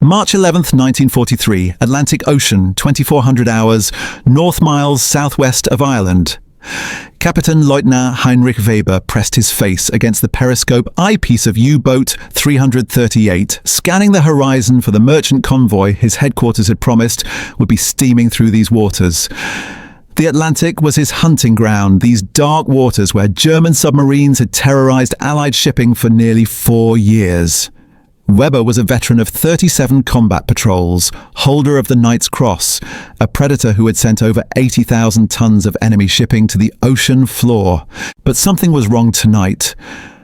March 11th, 1943, Atlantic Ocean, 2400 hours, north miles southwest of Ireland. Capitan Lieutenant Heinrich Weber pressed his face against the periscope eyepiece of U-boat 338, scanning the horizon for the merchant convoy his headquarters had promised would be steaming through these waters. The Atlantic was his hunting ground, these dark waters where German submarines had terrorized Allied shipping for nearly 4 years. Weber was a veteran of 37 combat patrols, holder of the Knight's Cross, a predator who had sent over 80,000 tons of enemy shipping to the ocean floor. But something was wrong tonight.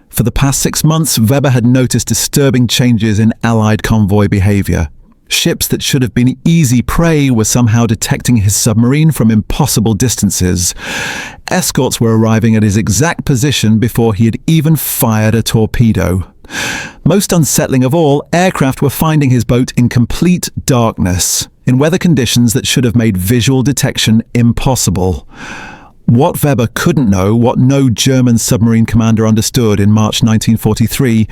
For the past 6 months, Weber had noticed disturbing changes in Allied convoy behavior. Ships that should have been easy prey were somehow detecting his submarine from impossible distances. Escorts were arriving at his exact position before he had even fired a torpedo. Most unsettling of all, aircraft were finding his boat in complete darkness, in weather conditions that should have made visual detection impossible. What Weber couldn't know, what no German submarine commander understood in March 1943,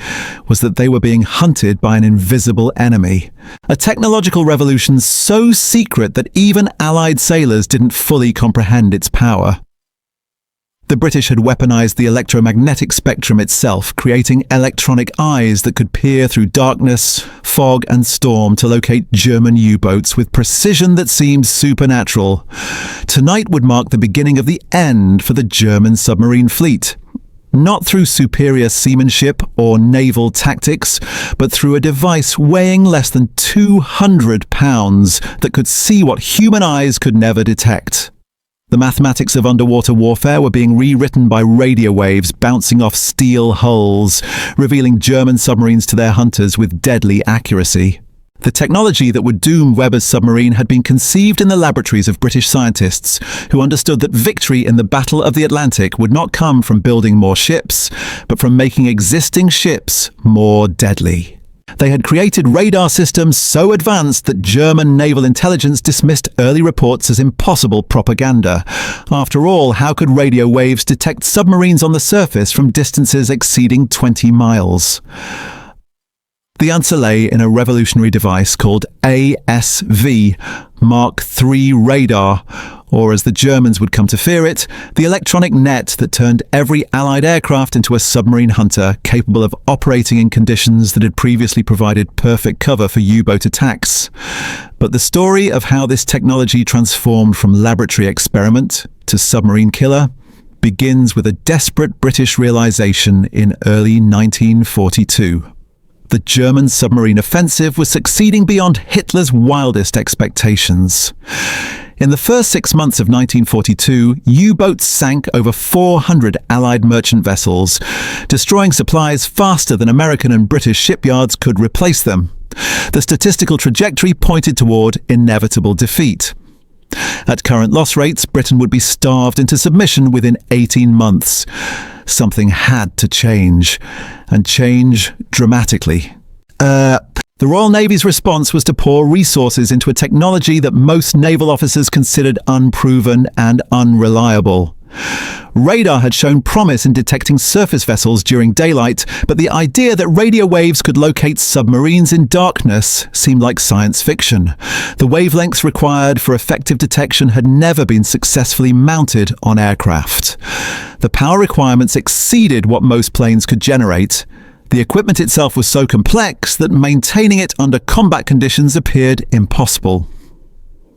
was that they were being hunted by an invisible enemy. A technological revolution so secret that even Allied sailors didn't fully comprehend its power. The British had weaponized the electromagnetic spectrum itself, creating electronic eyes that could peer through darkness, fog and storm to locate German U-boats with precision that seemed supernatural. Tonight would mark the beginning of the end for the German submarine fleet. Not through superior seamanship or naval tactics, but through a device weighing less than 200 pounds that could see what human eyes could never detect. The mathematics of underwater warfare were being rewritten by radio waves bouncing off steel hulls, revealing German submarines to their hunters with deadly accuracy. The technology that would doom Weber's submarine had been conceived in the laboratories of British scientists who understood that victory in the Battle of the Atlantic would not come from building more ships, but from making existing ships more deadly. They had created radar systems so advanced that German naval intelligence dismissed early reports as impossible propaganda. After all, how could radio waves detect submarines on the surface from distances exceeding 20 miles? The answer lay in a revolutionary device called ASV Mark III radar, or as the Germans would come to fear it, the electronic net that turned every Allied aircraft into a submarine hunter capable of operating in conditions that had previously provided perfect cover for U-boat attacks. But the story of how this technology transformed from laboratory experiment to submarine killer begins with a desperate British realization in early 1942. The German submarine offensive was succeeding beyond Hitler's wildest expectations. In the first 6 months of 1942, U-boats sank over 400 Allied merchant vessels, destroying supplies faster than American and British shipyards could replace them. The statistical trajectory pointed toward inevitable defeat. At current loss rates, Britain would be starved into submission within 18 months. Something had to change, and change dramatically. The Royal Navy's response was to pour resources into a technology that most naval officers considered unproven and unreliable. Radar had shown promise in detecting surface vessels during daylight, but the idea that radio waves could locate submarines in darkness seemed like science fiction. The wavelengths required for effective detection had never been successfully mounted on aircraft. The power requirements exceeded what most planes could generate. The equipment itself was so complex that maintaining it under combat conditions appeared impossible.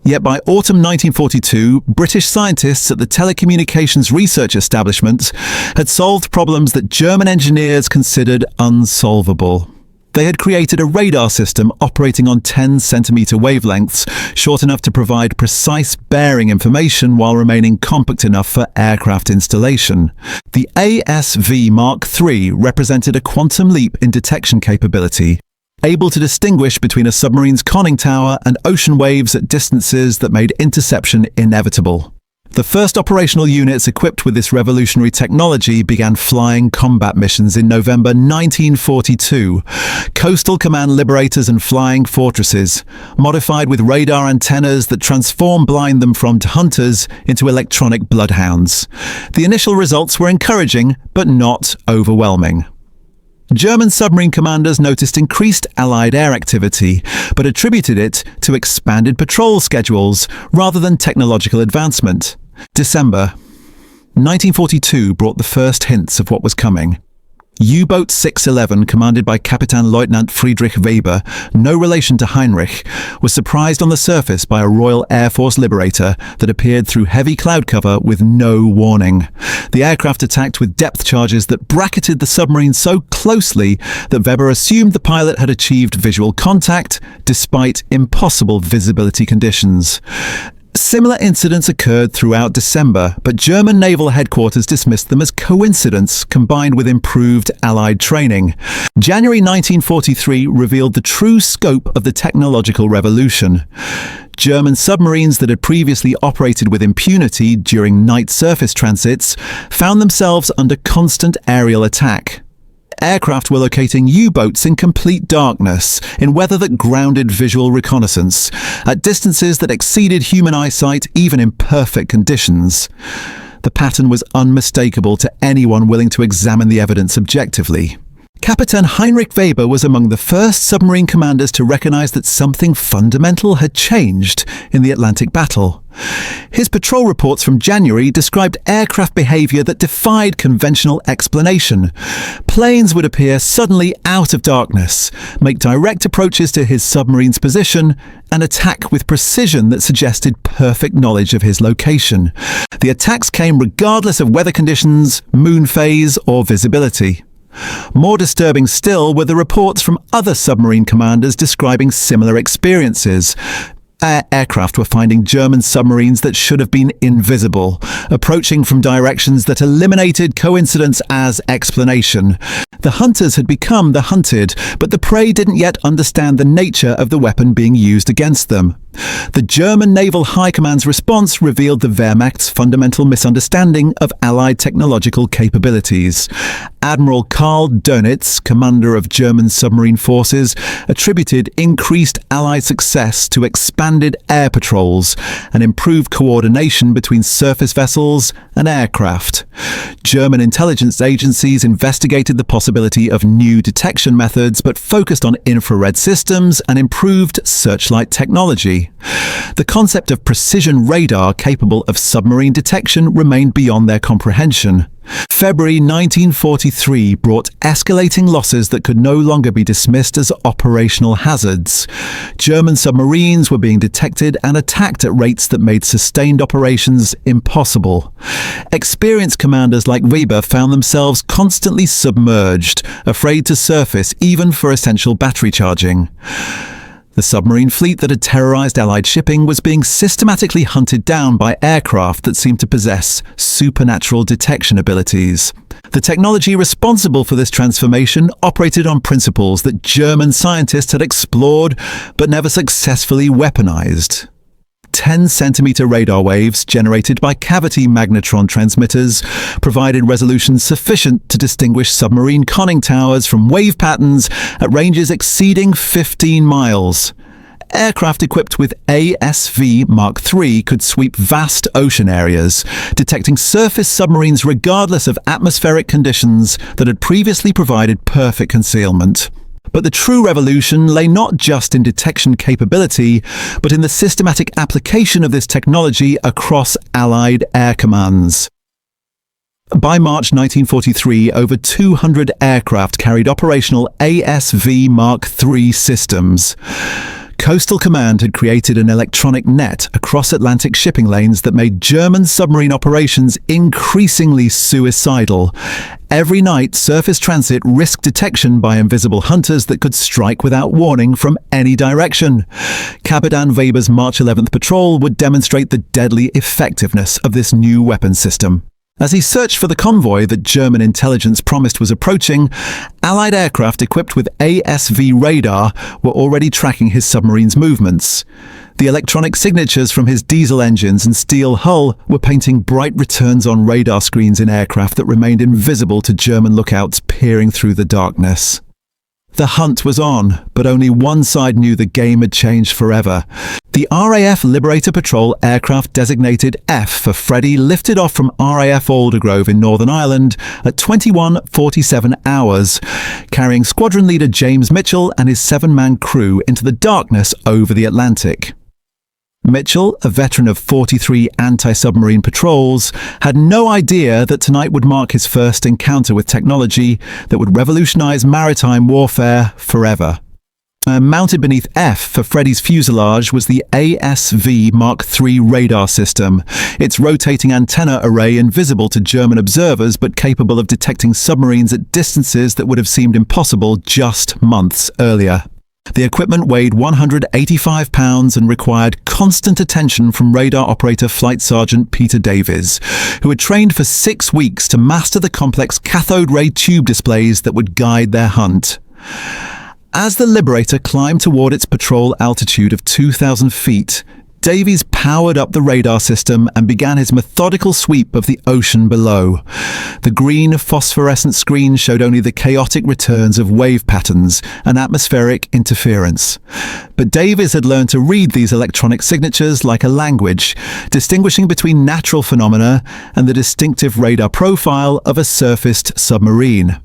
Yet by autumn 1942, British scientists at the Telecommunications Research Establishment had solved problems that German engineers considered unsolvable. They had created a radar system operating on 10-centimeter wavelengths, short enough to provide precise bearing information while remaining compact enough for aircraft installation. The ASV Mark III represented a quantum leap in detection capability, able to distinguish between a submarine's conning tower and ocean waves at distances that made interception inevitable. The first operational units equipped with this revolutionary technology began flying combat missions in November 1942. Coastal command Liberators and flying fortresses, modified with radar antennas that transform blind them from hunters into electronic bloodhounds. The initial results were encouraging, but not overwhelming. German submarine commanders noticed increased Allied air activity, but attributed it to expanded patrol schedules rather than technological advancement. December 1942 brought the first hints of what was coming. U-boat 611, commanded by Capitan Lieutenant Friedrich Weber, no relation to Heinrich, was surprised on the surface by a Royal Air Force Liberator that appeared through heavy cloud cover with no warning. The aircraft attacked with depth charges that bracketed the submarine so closely that Weber assumed the pilot had achieved visual contact despite impossible visibility conditions. Similar incidents occurred throughout December, but German naval headquarters dismissed them as coincidence combined with improved Allied training. January 1943 revealed the true scope of the technological revolution. German submarines that had previously operated with impunity during night surface transits found themselves under constant aerial attack. Aircraft were locating U-boats in complete darkness, in weather that grounded visual reconnaissance, at distances that exceeded human eyesight even in perfect conditions. The pattern was unmistakable to anyone willing to examine the evidence objectively. Capitan Heinrich Weber was among the first submarine commanders to recognize that something fundamental had changed in the Atlantic battle. His patrol reports from January described aircraft behavior that defied conventional explanation. Planes would appear suddenly out of darkness, make direct approaches to his submarine's position, and attack with precision that suggested perfect knowledge of his location. The attacks came regardless of weather conditions, moon phase, or visibility. More disturbing still were the reports from other submarine commanders describing similar experiences. Aircraft were finding German submarines that should have been invisible, approaching from directions that eliminated coincidence as explanation. The hunters had become the hunted, but the prey didn't yet understand the nature of the weapon being used against them. The German Naval High Command's response revealed the Wehrmacht's fundamental misunderstanding of Allied technological capabilities. Admiral Karl Dönitz, commander of German submarine forces, attributed increased Allied success to expanded air patrols and improved coordination between surface vessels and aircraft. German intelligence agencies investigated the possibility of new detection methods but focused on infrared systems and improved searchlight technology. The concept of precision radar capable of submarine detection remained beyond their comprehension. February 1943 brought escalating losses that could no longer be dismissed as operational hazards. German submarines were being detected and attacked at rates that made sustained operations impossible. Experienced commanders like Weber found themselves constantly submerged, afraid to surface even for essential battery charging. The submarine fleet that had terrorized Allied shipping was being systematically hunted down by aircraft that seemed to possess supernatural detection abilities. The technology responsible for this transformation operated on principles that German scientists had explored but never successfully weaponized. 10-centimeter radar waves generated by cavity magnetron transmitters provided resolution sufficient to distinguish submarine conning towers from wave patterns at ranges exceeding 15 miles. Aircraft equipped with ASV Mark III could sweep vast ocean areas, detecting surface submarines regardless of atmospheric conditions that had previously provided perfect concealment. But the true revolution lay not just in detection capability, but in the systematic application of this technology across Allied air commands. By March 1943, over 200 aircraft carried operational ASV Mark III systems. Coastal Command had created an electronic net across Atlantic shipping lanes that made German submarine operations increasingly suicidal. Every night, surface transit risked detection by invisible hunters that could strike without warning from any direction. Capitan Weber's March 11th patrol would demonstrate the deadly effectiveness of this new weapon system. As he searched for the convoy that German intelligence promised was approaching, Allied aircraft equipped with ASV radar were already tracking his submarine's movements. The electronic signatures from his diesel engines and steel hull were painting bright returns on radar screens in aircraft that remained invisible to German lookouts peering through the darkness. The hunt was on, but only one side knew the game had changed forever. The RAF Liberator Patrol aircraft designated F for Freddy lifted off from RAF Aldergrove in Northern Ireland at 21:47 hours, carrying Squadron Leader James Mitchell and his 7-man crew into the darkness over the Atlantic. Mitchell, a veteran of 43 anti-submarine patrols, had no idea that tonight would mark his first encounter with technology that would revolutionize maritime warfare forever. Mounted beneath F for Freddy's fuselage was the ASV Mark III radar system, its rotating antenna array invisible to German observers but capable of detecting submarines at distances that would have seemed impossible just months earlier. The equipment weighed 185 pounds and required constant attention from radar operator Flight Sergeant Peter Davies, who had trained for 6 weeks to master the complex cathode ray tube displays that would guide their hunt. As the Liberator climbed toward its patrol altitude of 2,000 feet, Davies powered up the radar system and began his methodical sweep of the ocean below. The green phosphorescent screen showed only the chaotic returns of wave patterns and atmospheric interference. But Davies had learned to read these electronic signatures like a language, distinguishing between natural phenomena and the distinctive radar profile of a surfaced submarine.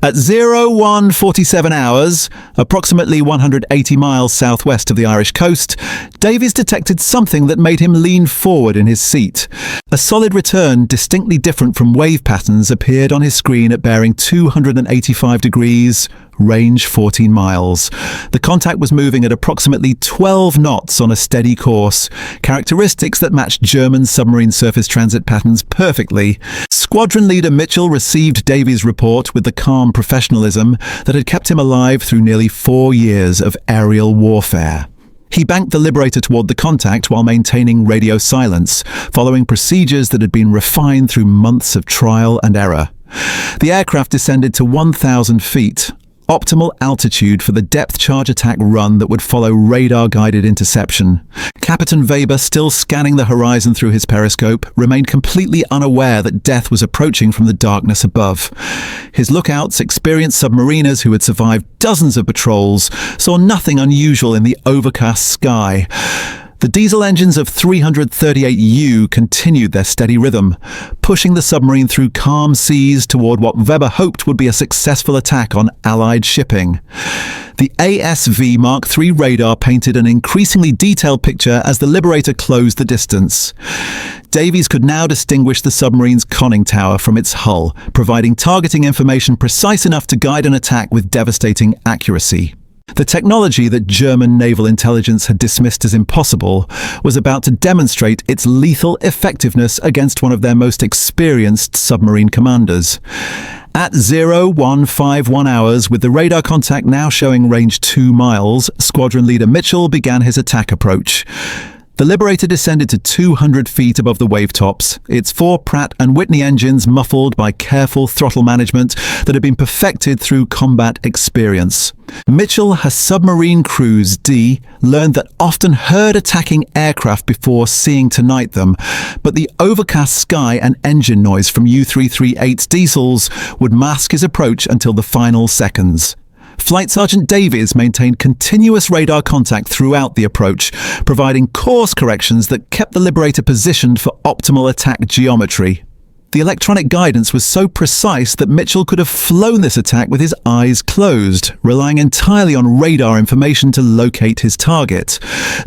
At 01:47 hours, approximately 180 miles southwest of the Irish coast, Davies detected something that made him lean forward in his seat. A solid return distinctly different from wave patterns appeared on his screen at bearing 285 degrees, range 14 miles. The contact was moving at approximately 12 knots on a steady course, characteristics that matched German submarine surface transit patterns perfectly. Squadron Leader Mitchell received Davies' report with the calm professionalism that had kept him alive through nearly 4 years of aerial warfare. He banked the Liberator toward the contact while maintaining radio silence, following procedures that had been refined through months of trial and error. The aircraft descended to 1,000 feet, optimal altitude for the depth charge attack run that would follow radar-guided interception. Capitan Weber, still scanning the horizon through his periscope, remained completely unaware that death was approaching from the darkness above. His lookouts, experienced submariners who had survived dozens of patrols, saw nothing unusual in the overcast sky. The diesel engines of 338U continued their steady rhythm, pushing the submarine through calm seas toward what Weber hoped would be a successful attack on Allied shipping. The ASV Mark III radar painted an increasingly detailed picture as the Liberator closed the distance. Davies could now distinguish the submarine's conning tower from its hull, providing targeting information precise enough to guide an attack with devastating accuracy. The technology that German naval intelligence had dismissed as impossible was about to demonstrate its lethal effectiveness against one of their most experienced submarine commanders. At 01:51 hours, with the radar contact now showing range 2 miles, Squadron Leader Mitchell began his attack approach. The Liberator descended to 200 feet above the wavetops, its 4 Pratt & Whitney engines muffled by careful throttle management that had been perfected through combat experience. Mitchell, her submarine cruise D, learned that often heard attacking aircraft before seeing to night them, but the overcast sky and engine noise from U-338's diesels would mask his approach until the final seconds. Flight Sergeant Davies maintained continuous radar contact throughout the approach, providing course corrections that kept the Liberator positioned for optimal attack geometry. The electronic guidance was so precise that Mitchell could have flown this attack with his eyes closed, relying entirely on radar information to locate his target.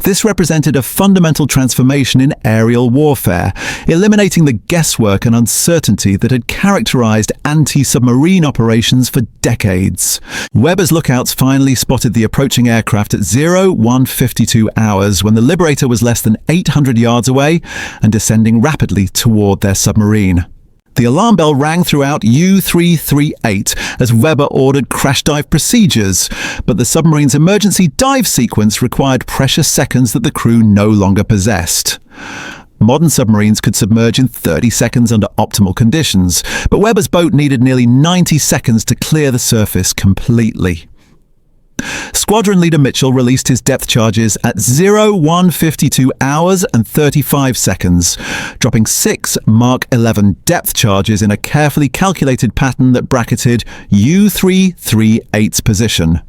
This represented a fundamental transformation in aerial warfare, eliminating the guesswork and uncertainty that had characterized anti-submarine operations for decades. Weber's lookouts finally spotted the approaching aircraft at 01:52 hours when the Liberator was less than 800 yards away and descending rapidly toward their submarine. The alarm bell rang throughout U-338 as Weber ordered crash dive procedures, but the submarine's emergency dive sequence required precious seconds that the crew no longer possessed. Modern submarines could submerge in 30 seconds under optimal conditions, but Weber's boat needed nearly 90 seconds to clear the surface completely. Squadron leader Mitchell released his depth charges at 01:52 hours and 35 seconds, dropping 6 Mark XI depth charges in a carefully calculated pattern that bracketed U338's position.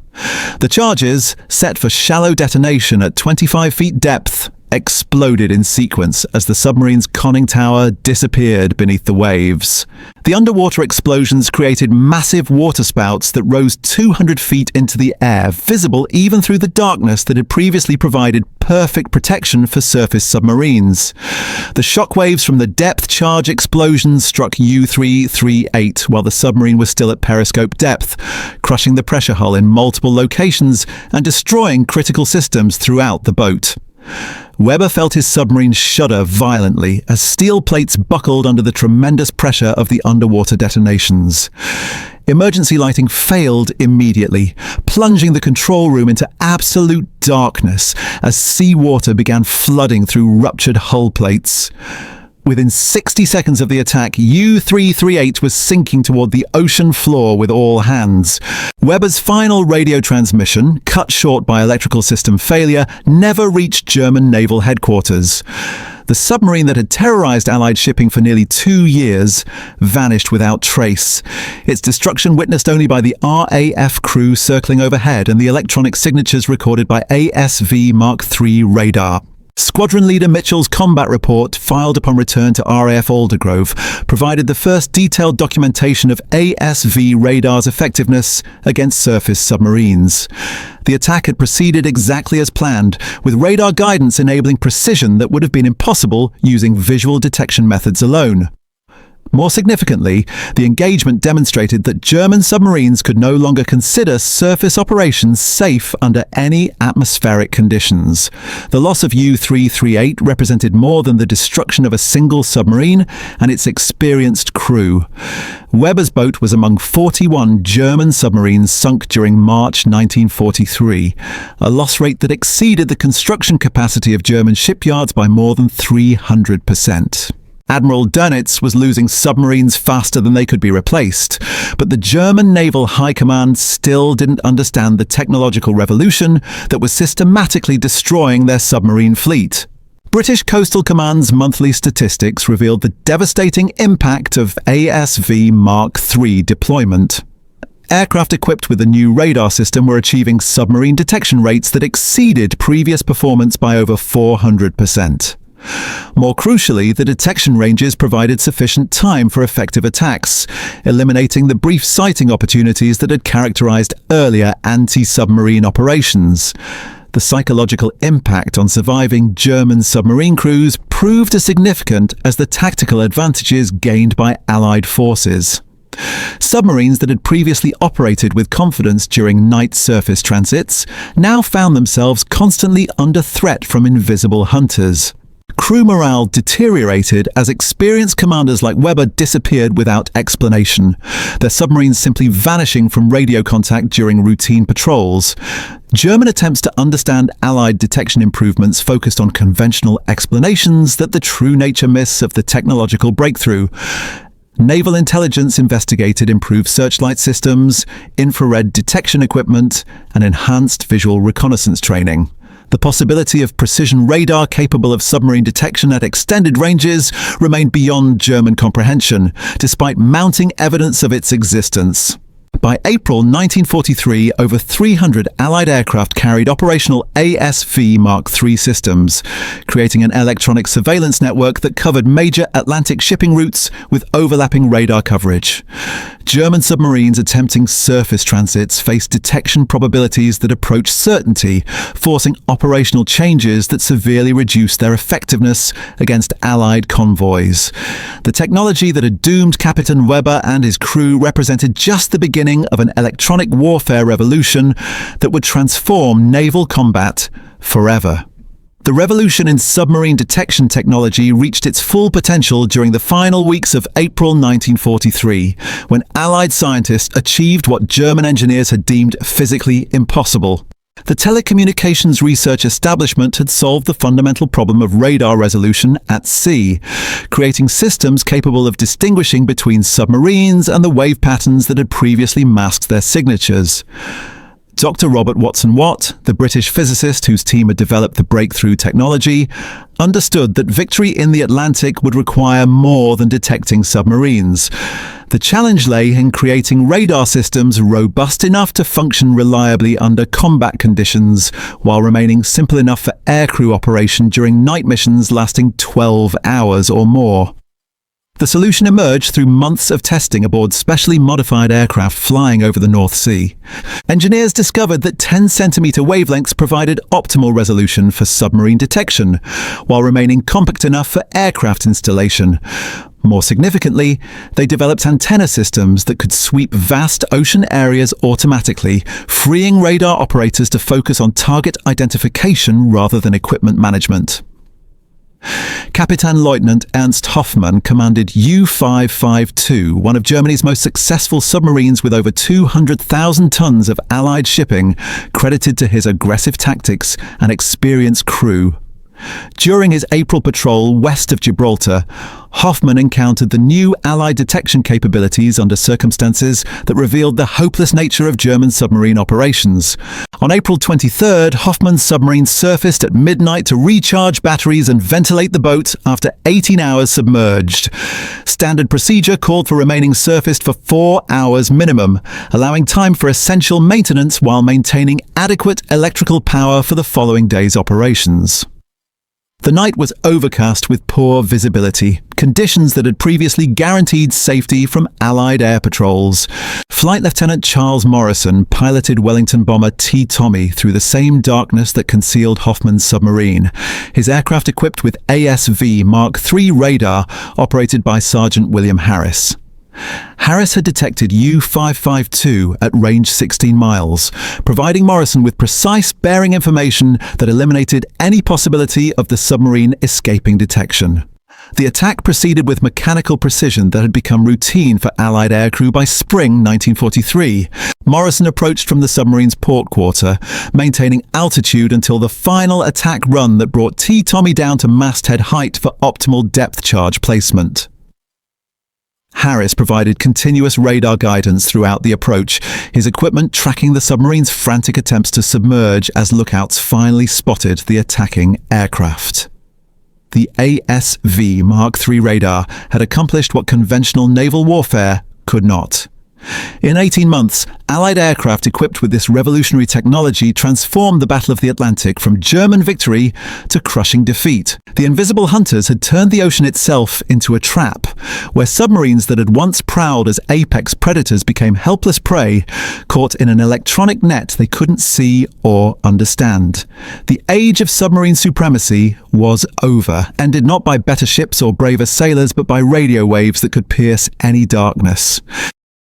The charges, set for shallow detonation at 25 feet depth, exploded in sequence as the submarine's conning tower disappeared beneath the waves. The underwater explosions created massive waterspouts that rose 200 feet into the air, visible even through the darkness that had previously provided perfect protection for surface submarines. The shockwaves from the depth charge explosions struck U338 while the submarine was still at periscope depth, crushing the pressure hull in multiple locations and destroying critical systems throughout the boat. Webber felt his submarine shudder violently as steel plates buckled under the tremendous pressure of the underwater detonations. Emergency lighting failed immediately, plunging the control room into absolute darkness as seawater began flooding through ruptured hull plates. Within 60 seconds of the attack, U338 was sinking toward the ocean floor with all hands. Webber's final radio transmission, cut short by electrical system failure, never reached German naval headquarters. The submarine that had terrorized Allied shipping for nearly 2 years vanished without trace, its destruction witnessed only by the RAF crew circling overhead and the electronic signatures recorded by ASV Mark III radar. Squadron leader Mitchell's combat report, filed upon return to RAF Aldergrove, provided the first detailed documentation of ASV radar's effectiveness against surface submarines. The attack had proceeded exactly as planned, with radar guidance enabling precision that would have been impossible using visual detection methods alone. More significantly, the engagement demonstrated that German submarines could no longer consider surface operations safe under any atmospheric conditions. The loss of U338 represented more than the destruction of a single submarine and its experienced crew. Webber's boat was among 41 German submarines sunk during March 1943, a loss rate that exceeded the construction capacity of German shipyards by more than 300%. Admiral Dönitz was losing submarines faster than they could be replaced, but the German Naval High Command still didn't understand the technological revolution that was systematically destroying their submarine fleet. British Coastal Command's monthly statistics revealed the devastating impact of ASV Mark III deployment. Aircraft equipped with the new radar system were achieving submarine detection rates that exceeded previous performance by over 400%. More crucially, the detection ranges provided sufficient time for effective attacks, eliminating the brief sighting opportunities that had characterized earlier anti-submarine operations. The psychological impact on surviving German submarine crews proved as significant as the tactical advantages gained by Allied forces. Submarines that had previously operated with confidence during night surface transits now found themselves constantly under threat from invisible hunters. Crew morale deteriorated as experienced commanders like Webber disappeared without explanation, their submarines simply vanishing from radio contact during routine patrols. German attempts to understand Allied detection improvements focused on conventional explanations that the true nature miss of the technological breakthrough. Naval intelligence investigated improved searchlight systems, infrared detection equipment, and enhanced visual reconnaissance training. The possibility of precision radar capable of submarine detection at extended ranges remained beyond German comprehension, despite mounting evidence of its existence. By April 1943, over 300 Allied aircraft carried operational ASV Mark III systems, creating an electronic surveillance network that covered major Atlantic shipping routes with overlapping radar coverage. German submarines attempting surface transits faced detection probabilities that approached certainty, forcing operational changes that severely reduced their effectiveness against Allied convoys. The technology that had doomed Capitan Webber and his crew represented just the beginning of an electronic warfare revolution that would transform naval combat forever. The revolution in submarine detection technology reached its full potential during the final weeks of April 1943, when Allied scientists achieved what German engineers had deemed physically impossible. The telecommunications research establishment had solved the fundamental problem of radar resolution at sea, creating systems capable of distinguishing between submarines and the wave patterns that had previously masked their signatures. Dr. Robert Watson-Watt, the British physicist whose team had developed the breakthrough technology, understood that victory in the Atlantic would require more than detecting submarines. The challenge lay in creating radar systems robust enough to function reliably under combat conditions, while remaining simple enough for aircrew operation during night missions lasting 12 hours or more. The solution emerged through months of testing aboard specially modified aircraft flying over the North Sea. Engineers discovered that 10-centimeter wavelengths provided optimal resolution for submarine detection, while remaining compact enough for aircraft installation. More significantly, they developed antenna systems that could sweep vast ocean areas automatically, freeing radar operators to focus on target identification rather than equipment management. Capitan Lieutenant Ernst Hoffman commanded U-552, one of Germany's most successful submarines with over 200,000 tons of Allied shipping, credited to his aggressive tactics and experienced crew. During his April patrol west of Gibraltar, Hoffman encountered the new Allied detection capabilities under circumstances that revealed the hopeless nature of German submarine operations. On April 23rd, Hoffman's submarine surfaced at midnight to recharge batteries and ventilate the boat after 18 hours submerged. Standard procedure called for remaining surfaced for 4 hours minimum, allowing time for essential maintenance while maintaining adequate electrical power for the following day's operations. The night was overcast with poor visibility, conditions that had previously guaranteed safety from Allied air patrols. Flight Lieutenant Charles Morrison piloted Wellington bomber T. Tommy through the same darkness that concealed Hoffman's submarine, his aircraft equipped with ASV Mark III radar operated by Sergeant William Harris. Harris had detected U-552 at range 16 miles, providing Morrison with precise bearing information that eliminated any possibility of the submarine escaping detection. The attack proceeded with mechanical precision that had become routine for Allied aircrew by spring 1943. Morrison approached from the submarine's port quarter, maintaining altitude until the final attack run that brought T. Tommy down to masthead height for optimal depth charge placement. Harris provided continuous radar guidance throughout the approach, his equipment tracking the submarine's frantic attempts to submerge as lookouts finally spotted the attacking aircraft. The ASV Mark III radar had accomplished what conventional naval warfare could not. In 18 months, Allied aircraft equipped with this revolutionary technology transformed the Battle of the Atlantic from German victory to crushing defeat. The invisible hunters had turned the ocean itself into a trap, where submarines that had once prowled as apex predators became helpless prey, caught in an electronic net they couldn't see or understand. The age of submarine supremacy was over, ended not by better ships or braver sailors, but by radio waves that could pierce any darkness.